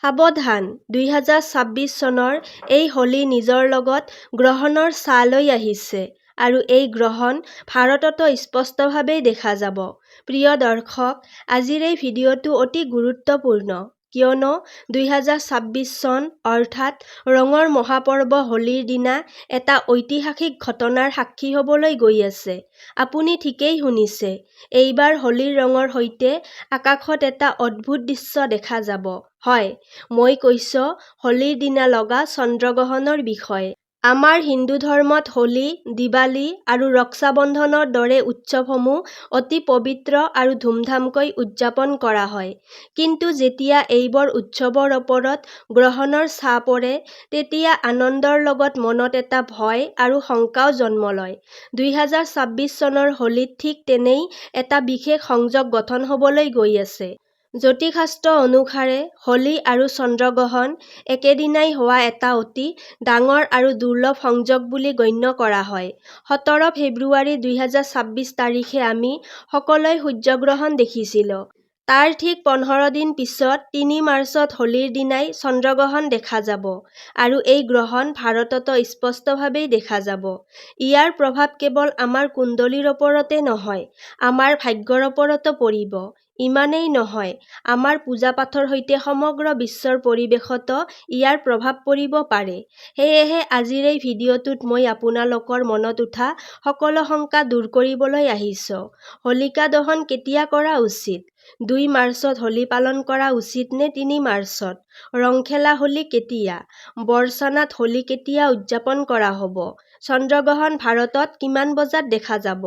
সাৱধান, ২০২৬ চনৰ এই হোলী নিজৰ লগত গ্ৰহণৰ ছাঁ লৈ আহিছে আৰু এই গ্ৰহণ ভাৰততো স্পষ্টভাৱেই দেখা যাব। প্ৰিয় দৰ্শক, আজিৰ এই ভিডিঅ'টো অতি গুৰুত্বপূৰ্ণ কিয়নো ২০২৬ চন অৰ্থাৎ ৰঙৰ মহাপৰ্ব হোলীৰ দিনা এটা ঐতিহাসিক ঘটনাৰ সাক্ষী হ'বলৈ গৈ আছে। আপুনি ঠিকেই শুনিছে, এইবাৰ হোলীৰ ৰঙৰ সৈতে আকাশত এটা অদ্ভুত দৃশ্য দেখা যাব। হয়, মই কৈছোঁ হোলীৰ দিনা লগা চন্দ্ৰগ্ৰহণৰ বিষয়ে। আমাৰ হিন্দু ধৰ্মত হোলী, দিৱালী আৰু ৰক্ষা বন্ধনৰ দৰে উৎসৱসমূহ অতি পবিত্ৰ আৰু ধুমধামকৈ উদযাপন কৰা হয়। কিন্তু যেতিয়া এইবোৰ উৎসৱৰ ওপৰত গ্ৰহণৰ ছাঁ পৰে, তেতিয়া আনন্দৰ লগত মনত এটা ভয় আৰু শংকাও জন্ম লয়। ২০২৬ চনৰ হোলীত ঠিক তেনেই এটা বিশেষ সংযোগ গঠন হ'বলৈ গৈ আছে। জ্যোতিষশাস্ত্ৰ অনুসাৰে হোলী আৰু চন্দ্ৰগ্ৰহণ একেদিনাই হোৱা এটা অতি ডাঙৰ আৰু দুৰ্লভ সংযোগ বুলি গণ্য কৰা হয়। ১৭ ফেব্ৰুৱাৰী ২০২৬ তাৰিখে আমি সকলোৱে সূৰ্যগ্ৰহণ দেখিছিলোঁ। তাৰ ঠিক ১৫ দিন পিছত ৩ মাৰ্চত হোলীৰ দিনাই চন্দ্ৰগ্ৰহণ দেখা যাব আৰু এই গ্ৰহণ ভাৰততো স্পষ্টভাৱেই দেখা যাব। ইয়াৰ প্ৰভাৱ কেৱল আমাৰ কুণ্ডলীৰ ওপৰতে নহয়, আমাৰ ভাগ্যৰ ওপৰতো পৰিব। ইমানেই নহয়, আমাৰ পূজা-পাঠৰ সৈতে সমগ্ৰ বিশ্বৰ পৰিৱেশতো ইয়াৰ প্ৰভাৱ পৰিব পাৰে। সেয়েহে আজিৰ এই ভিডিঅ'টোত মই আপোনালোকৰ মনত উঠা সকলো শংকা দূৰ কৰিবলৈ আহিছোঁ। হোলিকা দহন কেতিয়া কৰা উচিত? ২ মাৰ্চত হোলী পালন কৰা উচিত নে ৩ মাৰ্চত? ৰংখেলা হোলী কেতিয়া? বৰছানাত হোলী কেতিয়া উদযাপন কৰা হ'ব? চন্দ্ৰগ্ৰহণ ভাৰতত কিমান বজাত দেখা যাব?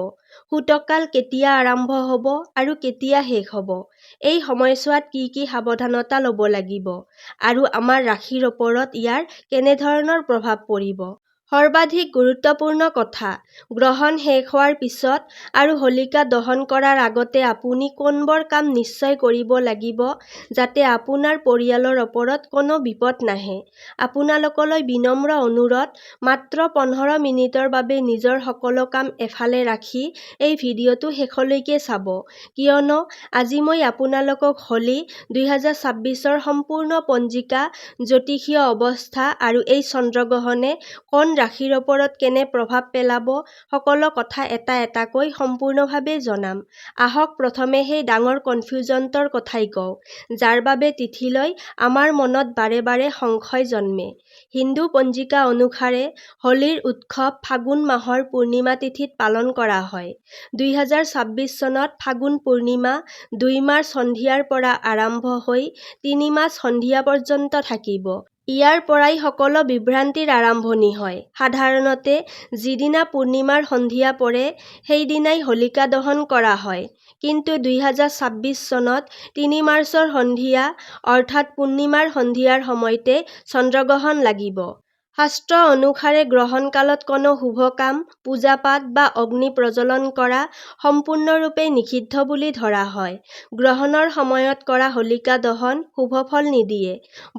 সূতকাল কেতিয়া আৰম্ভ হ'ব আৰু কেতিয়া শেষ হ'ব? এই সময়ছোৱাত কি কি সাৱধানতা ল'ব লাগিব আৰু আমাৰ ৰাশিৰ ওপৰত ইয়াৰ কেনেধৰণৰ প্ৰভাৱ পৰিব? সৰ্বাধিক গুৰুত্বপূৰ্ণ কথা, গ্ৰহণ শেষ হোৱাৰ পিছত আৰু হোলিকা দহন কৰাৰ আগতে আপুনি কোনবোৰ কাম নিশ্চয় কৰিব লাগিব যাতে আপোনাৰ পৰিয়ালৰ ওপৰত কোনো বিপদ নাহে। আপোনালোকলৈ বিনম্ৰ অনুৰোধ, মাত্ৰ ১৫ মিনিটৰ বাবে নিজৰ সকলো কাম এফালে ৰাখি এই ভিডিঅ'টো শেষলৈকে চাব, কিয়নো আজি মই আপোনালোকক হোলী ২০২৬ৰ সম্পূৰ্ণ পঞ্জিকা, জ্যোতিষীয় অৱস্থা আৰু এই চন্দ্ৰগ্ৰহণে কোন ৰাশিৰ ওপৰত কেনে প্ৰভাৱ পেলাব সকলো কথা এটা এটাকৈ সম্পূৰ্ণভাৱে জনাম। আহক প্ৰথমে সেই ডাঙৰ কনফিউজনটোৰ কথাই কওঁ, যাৰ বাবে তিথিলৈ আমাৰ মনত বাৰে বাৰে সংশয় জন্মে। হিন্দু পঞ্জিকা অনুসাৰে হোলীৰ উৎসৱ ফাগুন মাহৰ পূৰ্ণিমা তিথিত পালন কৰা হয়। ২০২৬ চনত ফাগুন পূৰ্ণিমা ২ মাৰ্চ সন্ধিয়াৰ পৰা আৰম্ভ হৈ ৩ মাৰ্চ সন্ধিয়া পৰ্যন্ত থাকিব। ইয়াৰ পৰাই সকলো বিভ্ৰান্তিৰ আৰম্ভণি হয়। সাধাৰণতে যিদিনা পূৰ্ণিমাৰ সন্ধিয়া পৰে, সেইদিনাই হোলিকা দহন কৰা হয়। কিন্তু ২০২৬ চনত ৩ মাৰ্চৰ সন্ধিয়া অৰ্থাৎ পূৰ্ণিমাৰ সন্ধিয়াৰ সময়তে চন্দ্ৰগ্ৰহণ লাগিব। শাস্ত্ৰ অনুসাৰে গ্ৰহণকালত কোনো শুভ কাম, পূজা-পাঠ বা অগ্নি প্ৰজ্বলন কৰা সম্পূৰ্ণৰূপে নিষিদ্ধ বুলি ধৰা হয়। গ্ৰহণৰ সময়ত কৰা হোলিকা দহন শুভ ফল নিদিয়ে,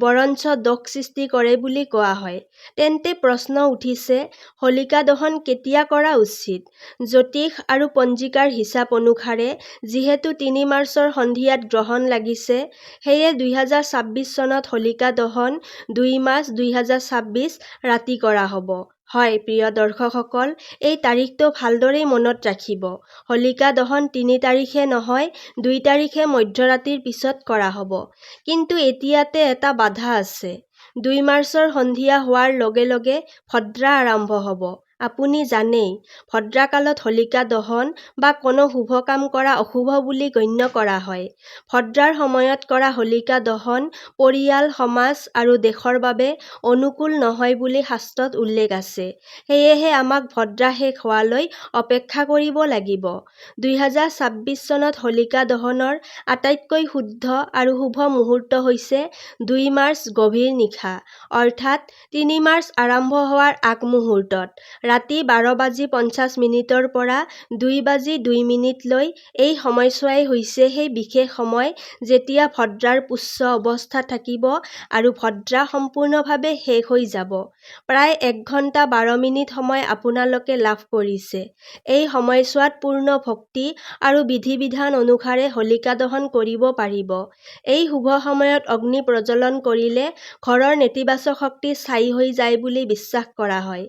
বৰঞ্চ দোষ সৃষ্টি কৰে বুলি কোৱা হয়। তেন্তে প্ৰশ্ন উঠিছে, হোলিকা দহন কেতিয়া কৰা উচিত? জ্যোতিষ আৰু পঞ্জিকাৰ হিচাপ অনুসাৰে যিহেতু ৩ মাৰ্চৰ সন্ধিয়াত গ্ৰহণ লাগিছে, সেয়ে ২০২৬ চনত হোলিকা দহন ২ মাৰ্চ ২০২৬ ৰাতি কৰা হ'ব। হয়, প্ৰিয় দৰ্শকসকল, এই তাৰিখটো ভালদৰে মনত ৰাখিব। হোলিকা দহন ৩ তাৰিখে নহয়, ২ তাৰিখে মধ্যৰাতিৰ পিছত কৰা হ'ব। কিন্তু এতিয়াতে এটা বাধা আছে। ২ মাৰ্চৰ সন্ধিয়া হোৱাৰ লগে লগে ভদ্ৰা আৰম্ভ হ'ব। আপুনি জানেই, ভদ্ৰাকালত হোলিকা দহন বা কোনো শুভ কাম কৰা অশুভ বুলি গণ্য কৰা হয়। ভদ্ৰাৰ সময়ত কৰা হোলিকা দহন পৰিয়াল, সমাজ আৰু দেশৰ বাবে অনুকূল নহয় বুলি শাস্ত্ৰত উল্লেখ আছে। সেয়েহে আমাক ভদ্ৰা শেষ হোৱালৈ অপেক্ষা কৰিব লাগিব। ২০২৬ চনত হোলিকা দহনৰ আটাইতকৈ শুদ্ধ আৰু শুভ মুহূৰ্ত হৈছে ২ মাৰ্চ গভীৰ নিশা, অৰ্থাৎ ৩ মাৰ্চ আৰম্ভ হোৱাৰ আগমুহূৰ্তত। ৰাতি 12:50 পৰা 2:02 এই সময়ছোৱাই হৈছে সেই বিশেষ সময় যেতিয়া ভদ্ৰাৰ পুচ্ছ অৱস্থা থাকিব আৰু ভদ্ৰা সম্পূৰ্ণভাৱে শেষ হৈ যাব। প্ৰায় 1 ঘণ্টা 12 মিনিট সময় আপোনালোকে লাভ কৰিছে। এই সময়ছোৱাত পূৰ্ণ ভক্তি আৰু বিধি-বিধান অনুসাৰে হোলিকা দহন কৰিব পাৰিব। এই শুভ সময়ত অগ্নি প্ৰজ্বলন কৰিলে ঘৰৰ নেতিবাচক শক্তি স্থায়ী হৈ যায় বুলি বিশ্বাস কৰা হয়।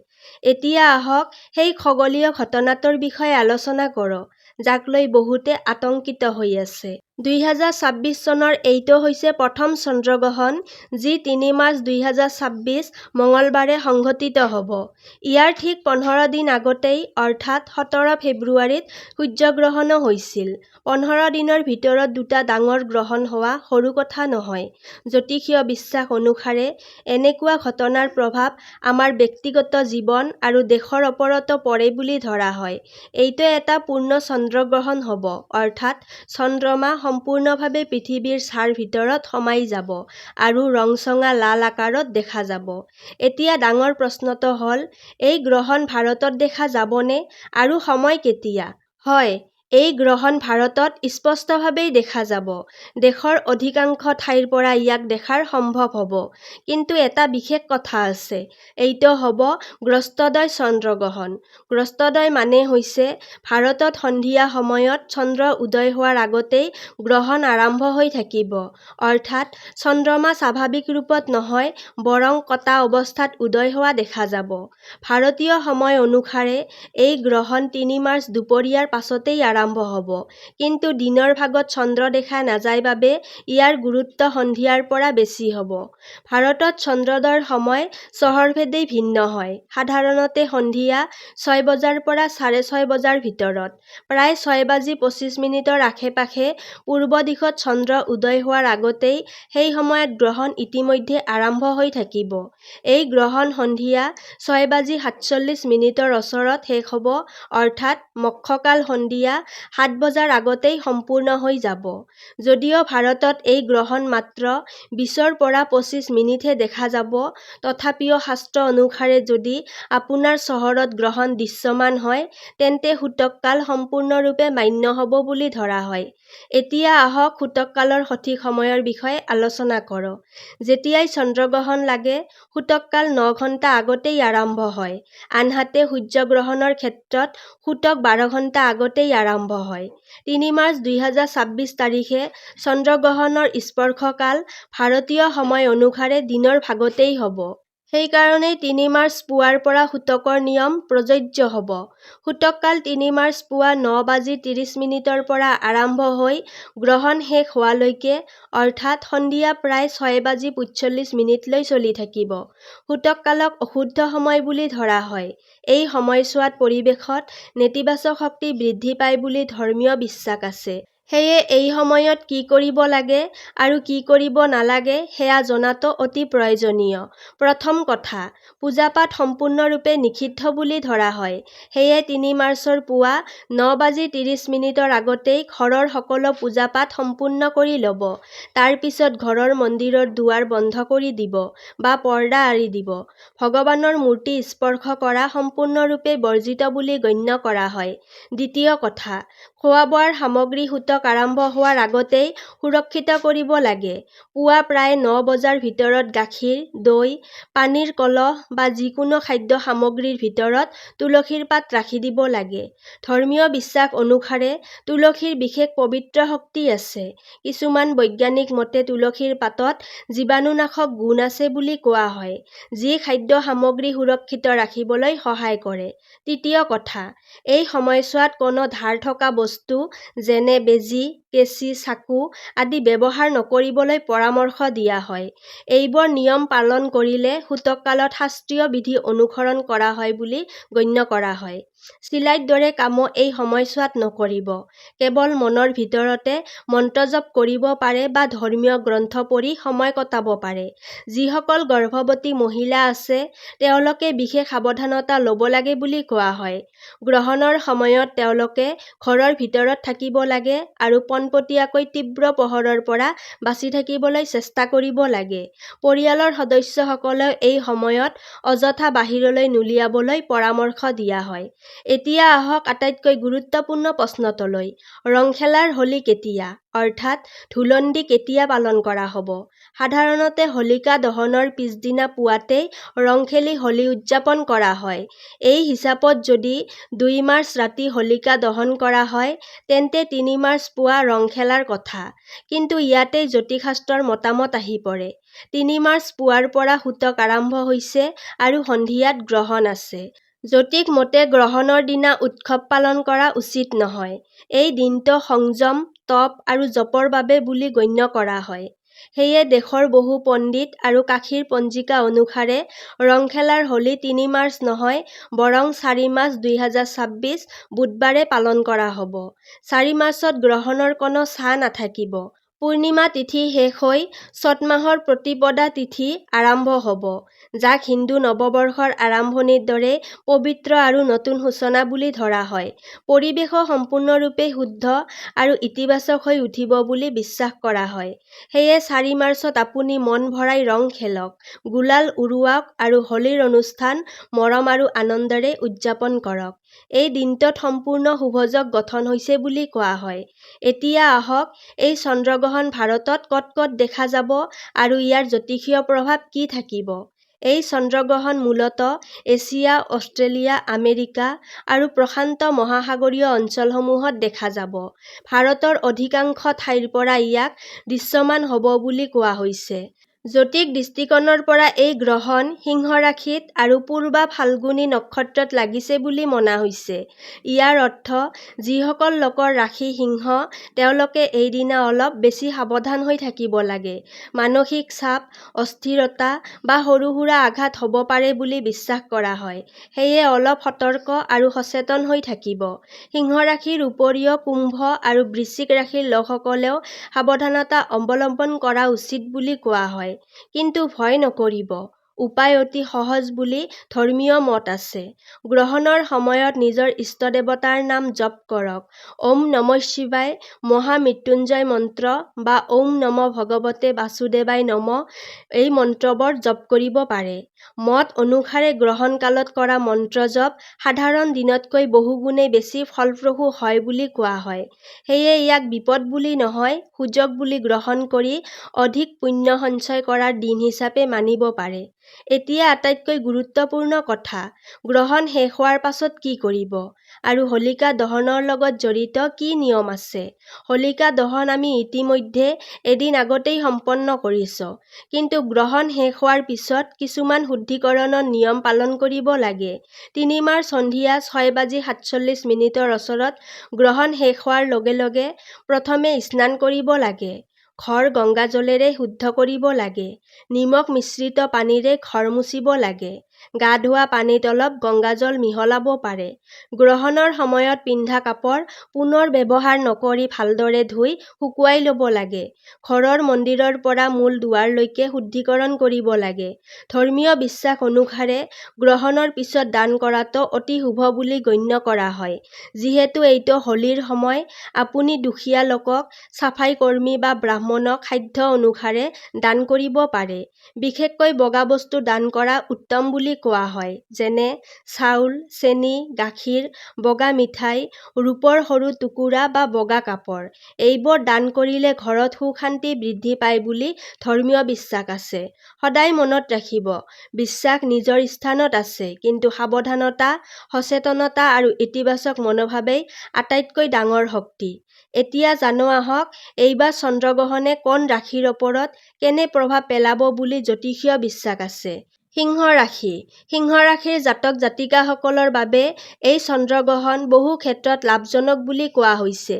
এতিয়া আহক সেই খগোলীয় ঘটনাটোৰ বিষয়ে আলোচনা কৰোঁ, যাক লৈ বহুতে আতংকিত হৈ আছে। 2026 চনৰ এইটো হৈছে প্ৰথম চন্দ্ৰগ্ৰহণ, যি 3 মাৰ্চ 2026 মঙলবাৰে সংঘটিত হ'ব। ইয়াৰ ঠিক 15 দিন আগতেই অৰ্থাৎ 17 ফেব্ৰুৱাৰীত সূৰ্যগ্ৰহণো হৈছিল। 15 দিনৰ ভিতৰত দুটা ডাঙৰ গ্ৰহণ হোৱা সৰু কথা নহয়। জ্যোতিষীয় বিশ্বাস অনুসাৰে এনেকুৱা ঘটনাৰ প্ৰভাৱ আমাৰ ব্যক্তিগত জীৱন আৰু দেশৰ ওপৰতো পৰে বুলি ধৰা হয়। এইটো এটা পূৰ্ণ চন্দ্ৰগ্ৰহণ হ'ব, অৰ্থাৎ চন্দ্ৰমা সম্পূৰ্ণভাৱে পৃথিৱীৰ ছাঁৰ ভিতৰত সোমাই যাব আৰু ৰংচঙা লাল আকাৰত দেখা যাব। এতিয়া ডাঙৰ প্ৰশ্নটো হ'ল, এই গ্ৰহণ ভাৰতত দেখা যাবনে আৰু সময় কেতিয়া? হয়, এই গ্ৰহণ ভাৰতত স্পষ্টভাৱেই দেখা যাব। দেশৰ অধিকাংশ ঠাইৰ পৰা ইয়াক দেখাৰ সম্ভৱ হ'ব। কিন্তু এটা বিশেষ কথা আছে, এইটো হ'ব গ্ৰস্তদয় চন্দ্ৰগ্ৰহণ। গ্ৰস্তদয় মানে হৈছে ভাৰতত সন্ধিয়া সময়ত চন্দ্ৰ উদয় হোৱাৰ আগতেই গ্ৰহণ আৰম্ভ হৈ থাকিব, অৰ্থাৎ চন্দ্ৰমা স্বাভাৱিক ৰূপত নহয়, বৰং কটা অৱস্থাত উদয় হোৱা দেখা যাব। ভাৰতীয় সময় অনুসাৰে এই গ্ৰহণ 3 মাৰ্চ দুপৰীয়াৰ পাছতেই আৰম্ভ হ'ব। কিন্তু দিনৰ ভাগত চন্দ্ৰ দেখা নাযায় বাবে ইয়াৰ গুৰুত্ব সন্ধিয়াৰ পৰা বেছি হ'ব। ভাৰতত চন্দ্ৰোদয়ৰ সময় চহৰভেদে ভিন্ন হয়। সাধাৰণতে সন্ধিয়া 6 বজাৰ পৰা 6:30 বজাৰ ভিতৰত, প্ৰায় 6:25 আশে-পাশে পূৰ্ব দিশত চন্দ্ৰ উদয় হোৱাৰ আগতেই সেই সময়ত গ্ৰহণ ইতিমধ্যে আৰম্ভ হৈ থাকিব। এই গ্ৰহণ সন্ধিয়া 6:47 ওচৰত শেষ হ'ব, অৰ্থাৎ মক্ষকাল সন্ধিয়া 7 বজাৰ আগতেই সম্পূৰ্ণ হৈ যাব। যদিও ভাৰতত এই গ্ৰহণ মাত্ৰ 20 পৰা 25 মিনিটহে দেখা যাব, তথাপিও শাস্ত্ৰ অনুসাৰে যদি আপোনাৰ চহৰত গ্ৰহণ দৃশ্যমান হয়, তেন্তে সূতক-কাল সম্পূৰ্ণৰূপে মান্য হ'ব বুলি ধৰা হয়। এতিয়া আহক সূতক-কালৰ সঠিক সময়ৰ বিষয়ে আলোচনা কৰোঁ। যেতিয়াই চন্দ্ৰগ্ৰহণ লাগে, সূতক-কাল 9 ঘণ্টা আগতেই আৰম্ভ হয়। আনহাতে সূৰ্যগ্ৰহণৰ ক্ষেত্ৰত সূতক 12 ঘণ্টা আগতেই আৰম্ভ হয়। 3 মাৰ্চ 2026 তাৰিখে চন্দ্ৰগ্ৰহণৰ স্পৰ্শকাল ভাৰতীয় সময় অনুসাৰে দিনৰ ভাগতেই হ'ব। সেইকাৰণেই 3 মাৰ্চ পুৱাৰ পৰা সূতকৰ নিয়ম প্ৰযোজ্য হ'ব। সূতক-কাল 3 মাৰ্চ পুৱা 9:30 পৰা আৰম্ভ হৈ গ্ৰহণ শেষ হোৱালৈকে, অৰ্থাৎ সন্ধিয়া প্ৰায় 6:45 চলি থাকিব। সূতক-কালক অশুদ্ধ সময় বুলি ধৰা হয়। এই সময়ছোৱাত পৰিৱেশত নেতিবাচক শক্তি বৃদ্ধি পায় বুলি ধৰ্মীয় বিশ্বাস আছে। সেয়ে এই সময়ত কি কৰিব লাগে আৰু কি কৰিব নালাগে সেয়া জনাটো অতি প্ৰয়োজনীয়। প্ৰথম কথা, পূজা-পাঠ সম্পূৰ্ণৰূপে নিষিদ্ধ বুলি ধৰা হয়। সেয়ে 3 মাৰ্চৰ পুৱা 9:30 আগতেই ঘৰৰ সকলো পূজা-পাঠ সম্পূৰ্ণ কৰি ল'ব। তাৰ পিছত ঘৰৰ মন্দিৰৰ দুৱাৰ বন্ধ কৰি দিব বা পৰ্দা আঁৰি দিব। ভগৱানৰ মূৰ্তি স্পৰ্শ কৰা সম্পূৰ্ণৰূপে বৰ্জিত বুলি গণ্য কৰা হয়। দ্বিতীয় কথা, খোৱা-বোৱাৰ সামগ্ৰী সূতক আৰম্ভ হোৱাৰ আগতেই সুৰক্ষিত কৰিব লাগে। পুৱা প্ৰায় 9 বজাৰ ভিতৰত গাখীৰ, দৈ, পানীৰ কলহ বা যিকোনো খাদ্য সামগ্ৰীৰ ভিতৰত তুলসীৰ পাত ৰাখি দিব লাগে। ধৰ্মীয় বিশ্বাস অনুসাৰে তুলসীৰ বিশেষ পবিত্ৰ শক্তি আছে। কিছুমান বৈজ্ঞানিক মতে তুলসীৰ পাতত জীৱাণুনাশক গুণ আছে বুলি কোৱা হয়, যি খাদ্য সামগ্ৰী সুৰক্ষিত ৰাখিবলৈ সহায় কৰে। তৃতীয় কথা, এই সময়ছোৱাত কোনো ধাৰ থকা বস্তু যেনে বেজী, কেঁচি, চাকু আদি ব্যৱহাৰ নকৰিবলৈ পৰামৰ্শ দিয়া হয়। এইবোৰ নিয়ম পালন কৰিলে সূতক-কালত শাস্ত্ৰীয় বিধি অনুসৰণ কৰা হয় বুলি গণ্য কৰা হয়। চিলাইৰ দৰে কামো এই সময়ছোৱাত নকৰিব। কেৱল মনৰ ভিতৰতে মন্ত্ৰজপ কৰিব পাৰে বা ধৰ্মীয় গ্ৰন্থ পঢ়ি সময় কটাব পাৰে। যিসকল গৰ্ভৱতী মহিলা আছে তেওঁলোকে বিশেষ সাৱধানতা ল'ব লাগে বুলি কোৱা হয়। গ্ৰহণৰ সময়ত তেওঁলোকে ঘৰৰ ভিতৰত থাকিব লাগে আৰু পোনপটীয়াকৈ তীব্ৰ পোহৰৰ পৰা বাচি থাকিবলৈ চেষ্টা কৰিব লাগে। পৰিয়ালৰ সদস্যসকলেও এই সময়ত অযথা বাহিৰলৈ নুলিয়াবলৈ পৰামৰ্শ দিয়া হয়। এতিয়া আহক আটাইতকৈ গুৰুত্বপূৰ্ণ প্ৰশ্নটোলৈ। ৰংখেলাৰ হোলী কেতিয়া, অৰ্থাৎ ধুলণ্ডি কেতিয়া পালন কৰা হ'ব? সাধাৰণতে হোলিকা দহনৰ পিছদিনা পুৱাতেই ৰংখেলি হোলী উদযাপন কৰা হয়। এই হিচাপত যদি ২ মাৰ্চ ৰাতি হোলিকা দহন কৰা হয়, তেন্তে ৩ মাৰ্চ পুৱা ৰংখেলাৰ কথা। কিন্তু ইয়াতেই জ্যোতিষশাস্ত্ৰৰ মতামত আহি পৰে। ৩ মাৰ্চ পুৱাৰ পৰা সূতক আৰম্ভ হৈছে আৰু সন্ধিয়াত গ্ৰহণ আছে। জ্যোতিষ মতে গ্ৰহণৰ দিনা উৎসৱ পালন কৰা উচিত নহয়। এই দিনটো সংযম, তপ আৰু জপৰ বাবে বুলি গণ্য কৰা হয়। সেয়ে দেশৰ বহু পণ্ডিত আৰু কাশীৰ পঞ্জিকা অনুসাৰে ৰংখেলাৰ হোলী ৩ মাৰ্চ নহয়, বৰং ৪ মাৰ্চ ২০২৬ বুধবাৰে পালন কৰা হ'ব। ৪ মাৰ্চত গ্ৰহণৰ কোনো ছাঁ নাথাকিব। পূৰ্ণিমা তিথি শেষ হৈ চ'ত মাহৰ প্ৰতিপদা তিথি আৰম্ভ হ'ব, যাক হিন্দু নৱবৰ্ষৰ আৰম্ভণিৰ দৰে পবিত্ৰ আৰু নতুন সূচনা বুলি ধৰা হয়। পৰিৱেশো সম্পূৰ্ণৰূপে শুদ্ধ আৰু ইতিবাচক হৈ উঠিব বুলি বিশ্বাস কৰা হয়। সেয়ে ৪ মাৰ্চত আপুনি মন ভৰাই ৰং খেলক, গুলাল উৰুৱাওক আৰু হোলীৰ অনুষ্ঠান মৰম আৰু আনন্দেৰে উদযাপন কৰক। এই দিনটোত সম্পূৰ্ণ শুভযোগ গঠন হৈছে বুলি কোৱা হয়। এতিয়া আহক এই চন্দ্ৰগ্ৰহণ ভাৰতত ক'ত ক'ত দেখা যাব আৰু ইয়াৰ জ্যোতিষীয় প্ৰভাৱ কি থাকিব। এই চন্দ্ৰগ্ৰহণ মূলতঃ এছিয়া, অষ্ট্ৰেলিয়া, আমেৰিকা আৰু প্ৰশান্ত মহাসাগৰীয় অঞ্চলসমূহত দেখা যাব। ভাৰতৰ অধিকাংশ ঠাইৰ পৰা ইয়াক দৃশ্যমান হ'ব বুলি কোৱা হৈছে। জ্যোতিষ দৃষ্টিকোণৰ পৰা এই গ্ৰহণ সিংহ ৰাশিত আৰু পূৰ্বা ফাল্গুনী নক্ষত্ৰত লাগিছে বুলি মনা হৈছে। ইয়াৰ অৰ্থ, যিসকল লোকৰ ৰাশি সিংহ তেওঁলোকে এইদিনা অলপ বেছি সাৱধান হৈ থাকিব লাগে। মানসিক চাপ, অস্থিৰতা বা সৰু-সুৰা আঘাত হ'ব পাৰে বুলি বিশ্বাস কৰা হয়। সেয়ে অলপ সতৰ্ক আৰু সচেতন হৈ থাকিব। সিংহ ৰাশিৰ উপৰিও কুম্ভ আৰু বৃশ্চিক ৰাশিৰ লোকসকলেও সাৱধানতা অৱলম্বন কৰা উচিত বুলি কোৱা হয়। কিন্তু ভয় নকৰিব, উপায় অতি সহজ বুলি ধৰ্মীয় মত আছে। গ্ৰহণৰ সময়ত নিজৰ ইষ্টদেৱতাৰ নাম জপ কৰক। ওম নমঃ শিৱায়, মহামৃত্যুঞ্জয় মন্ত্ৰ বা ওম নমঃ ভগৱতে বাসুদেৱায় নমঃ এই মন্ত্ৰবোৰ জপ কৰিব পাৰে। মত অনুসাৰে গ্ৰহণ কালত কৰা মন্ত্ৰ জপ সাধাৰণ দিনতকৈ বহুগুণে বেছি ফলপ্ৰসূ হয় বুলি কোৱা হয়। সেয়ে ইয়াক বিপদ বুলি নহয়, সুযোগ বুলি গ্ৰহণ কৰি অধিক পুণ্য সঞ্চয় কৰাৰ দিন হিচাপে মানিব পাৰে। এতিয়া আটাইতকৈ গুৰুত্বপূৰ্ণ কথা, গ্ৰহণ শেষ হোৱাৰ পাছত কি কৰিব আৰু হোলিকা দহনৰ লগত জড়িত কি নিয়ম আছে। হোলিকা দহন আমি ইতিমধ্যে এদিন আগতেই সম্পন্ন কৰিছোঁ। কিন্তু গ্ৰহণ শেষ হোৱাৰ পিছত কিছুমান শুদ্ধিকৰণৰ নিয়ম পালন কৰিব লাগে। ৩ মাৰ্চ সন্ধিয়া ৬:৪৭ ওচৰত গ্ৰহণ শেষ হোৱাৰ লগে লগে প্ৰথমে স্নান কৰিব লাগে। ঘৰ গংগাজলেৰে শুদ্ধ কৰিব লাগে। নিমখ মিশ্ৰিত পানীৰে ঘৰ মুচিব লাগে। গা ধোৱা পানীত অলপ গংগাজল মিহলাব পাৰে। গ্ৰহণৰ সময়ত পিন্ধা কাপোৰ পুনৰ ব্যৱহাৰ নকৰি ভালদৰে ধুই শুকুৱাই ল'ব লাগে। ঘৰৰ মন্দিৰৰ পৰা মূল দুৱাৰলৈকে শুদ্ধিকৰণ কৰিব লাগে। ধৰ্মীয় বিশ্বাস অনুসাৰে গ্ৰহণৰ পিছত দান কৰাটো অতি শুভ বুলি গণ্য কৰা হয়। যিহেতু এইটো হোলীৰ সময়, আপুনি দুখীয়া লোকক, চাফাই কৰ্মী বা ব্ৰাহ্মণক সাধ্য অনুসাৰে দান কৰিব পাৰে। বিশেষকৈ বগা বস্তু দান কৰা উত্তম বুলি কোৱা হয়, যেনে চাউল, চেনি, গাখীৰ, বগা মিঠাই, ৰূপৰ সৰু টুকুৰা বা বগা কাপোৰ। এইবোৰ দান কৰিলে ঘৰত সুখ-শান্তি বৃদ্ধি পায় বুলি ধৰ্মীয় বিশ্বাস আছে। সদায় মনত ৰাখিব, বিশ্বাস নিজৰ স্থানত আছে, কিন্তু সাৱধানতা, সচেতনতা আৰু ইতিবাচক মনোভাৱেই আটাইতকৈ ডাঙৰ শক্তি। এতিয়া জানো আহক, এইবাৰ চন্দ্ৰগ্ৰহণে কোন ৰাশিৰ ওপৰত কেনে প্ৰভাৱ পেলাব বুলি জ্যোতিষীয় বিশ্বাস আছে। সিংহ ৰাশি ৰাশিৰ জাতক জাতিকাসকলৰ বাবে এই চন্দ্ৰগ্ৰহণ বহু ক্ষেত্ৰত লাভজনক বুলি কোৱা হৈছে।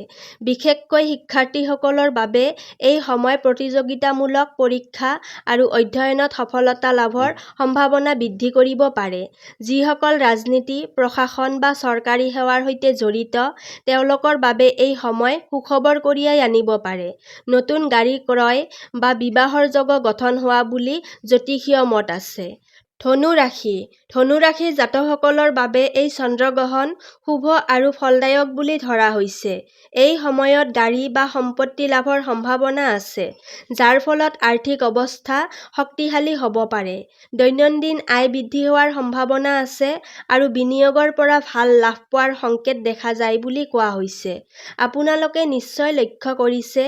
বিশেষকৈ শিক্ষাৰ্থীসকলৰ বাবে এই সময় প্ৰতিযোগিতামূলক পৰীক্ষা আৰু অধ্যয়নত সফলতা লাভৰ সম্ভাৱনা বৃদ্ধি কৰিব পাৰে। যিসকল ৰাজনীতি, প্ৰশাসন বা চৰকাৰী সেৱাৰ সৈতে জড়িত তেওঁলোকৰ বাবে এই সময় সুখবৰ কঢ়িয়াই আনিব পাৰে। নতুন গাড়ী ক্ৰয় বা বিবাহৰ যোগ গঠন হোৱা বুলি জ্যোতিষীয় মত আছে। ধনু ৰাশিৰ জাতকসকলৰ বাবে এই চন্দ্ৰগ্ৰহণ শুভ আৰু ফলদায়ক বুলি ধৰা হৈছে। এই সময়ত গাড়ী বা সম্পত্তি লাভৰ সম্ভাৱনা আছে, যাৰ ফলত আৰ্থিক অৱস্থা শক্তিশালী হ'ব পাৰে। দৈনন্দিন আয় বৃদ্ধি হোৱাৰ সম্ভাৱনা আছে আৰু বিনিয়োগৰ পৰা ভাল লাভ পোৱাৰ সংকেত দেখা যায় বুলি কোৱা হৈছে। আপোনালোকে নিশ্চয় লক্ষ্য কৰিছে,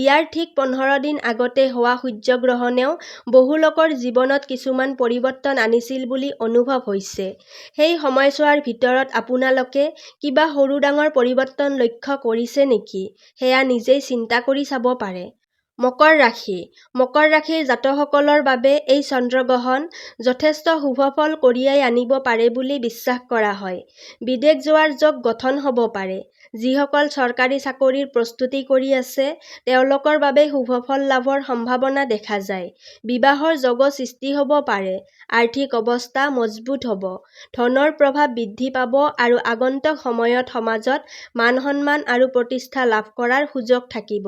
ইয়াৰ ঠিক 15 দিন আগতে হোৱা সূৰ্যগ্ৰহণেও বহু লোকৰ জীৱনত কিছুমান পৰিৱৰ্তন আনিছিল বুলি অনুভৱ হৈছে। সেই সময়ছোৱাৰ ভিতৰত আপোনালোকে কিবা সৰু-ডাঙৰ পৰিৱৰ্তন লক্ষ্য কৰিছে নেকি? সেয়া নিজেই চিন্তা কৰি চাব পাৰে। মকৰ ৰাশিৰ জাতকসকলৰ বাবে এই চন্দ্ৰগ্ৰহণ যথেষ্ট শুভ ফল কঢ়িয়াই আনিব পাৰে বুলি বিশ্বাস কৰা হয়। বিদেশ যোৱাৰ যোগ গঠন হ'ব পাৰে। যিসকল চৰকাৰী চাকৰিৰ প্ৰস্তুতি কৰি আছে তেওঁলোকৰ বাবে শুভ ফল লাভৰ সম্ভাৱনা দেখা যায়। বিবাহৰ যোগ সৃষ্টি হ'ব পাৰে। আৰ্থিক অৱস্থা মজবুত হ'ব। ধনৰ প্ৰভাৱ বৃদ্ধি পাব আৰু আগন্তুক সময়ত সমাজত মান-সন্মান আৰু প্ৰতিষ্ঠা লাভ কৰাৰ সুযোগ থাকিব।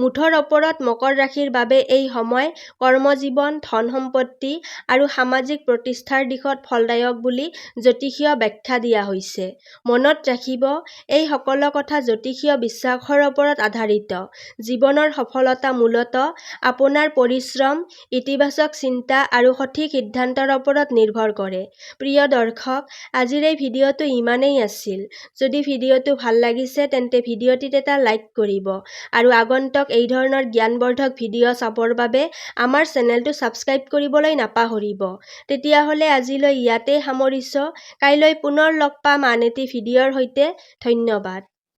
মুঠৰ ওপৰত মকৰ ৰাশিৰ বাবে এই সময় কৰ্মজীৱন, ধন-সম্পত্তি আৰু সামাজিক প্ৰতিষ্ঠাৰ দিশত ফলদায়ক বুলি জ্যোতিষীয় ব্যাখ্যা দিয়া হৈছে। মনত ৰাখিব, এই সকলো কথা জ্যোতিষীয় বিশ্বাসৰ ওপৰত আধাৰিত। জীৱনৰ সফলতা মূলতঃ আপোনাৰ পৰিশ্ৰম, ইতিবাচক চিন্তা আৰু সঠিক সিদ্ধান্তৰ ওপৰত নিৰ্ভৰ কৰে। প্ৰিয় দৰ্শক, আজিৰ এই ভিডিঅ'টো ইমানেই আছিল। যদি ভিডিঅ'টো ভাল লাগিছে তেন্তে ভিডিঅ'টিত এটা লাইক কৰিব আৰু আগন্তুক এই ধৰণৰ জ্ঞানবৰ্ধক ভিডিঅ' চাবৰ বাবে আমাৰ চেনেলটো ছাবস্ক্ৰাইব কৰিবলৈ নাপাহৰিব। তেতিয়াহ'লে আজিলৈ ইয়াতেই সামৰিছোঁ। কাইলৈ পুনৰ লগ পাম আন এটি ভিডিঅ'ৰ সৈতে। ধন্যবাদ।